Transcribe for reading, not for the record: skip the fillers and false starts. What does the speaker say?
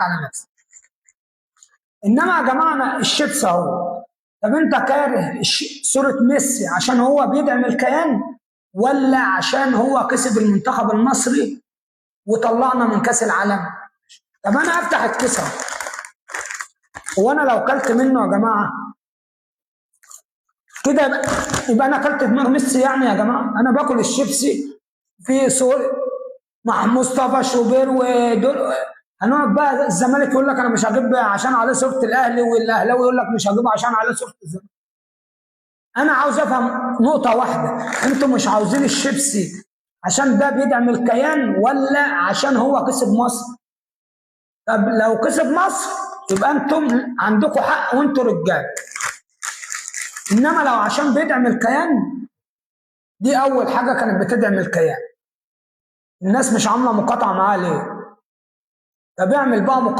على نفسك. انما يا جماعه أنا الشيبس اهو، طب انت كاره صوره ميسي عشان هو بيدعم الكيان، ولا عشان هو كسب المنتخب المصري وطلعنا من كاس العالم؟ طب انا افتح الكيس اهو، هو انا لو كلت منه يا جماعه كده يبقى انا اكلت دماغ ميسي يعني يا جماعه؟ انا باكل الشيبسي في صور مع مصطفى شوبير ودول، هنقعد بقى الزمالك يقول لك انا مش هجيب عشان عليه صوره الاهلي، والاهلاوي يقول لك مش هجيب عشان عليه صوره الزمالك. انا عاوز افهم نقطه واحده، انتوا مش عاوزين الشيبسي عشان ده بيدعم الكيان ولا عشان هو كسب مصر؟ طب لو كسب مصر يبقى انتم عندكم حق وانتوا رجال، انما لو عشان بيدعم الكيان، دي اول حاجه كانت بتدعم الكيان، الناس مش عامله مقاطعه معاه ليه؟ طب اعمل بقى مقاطعه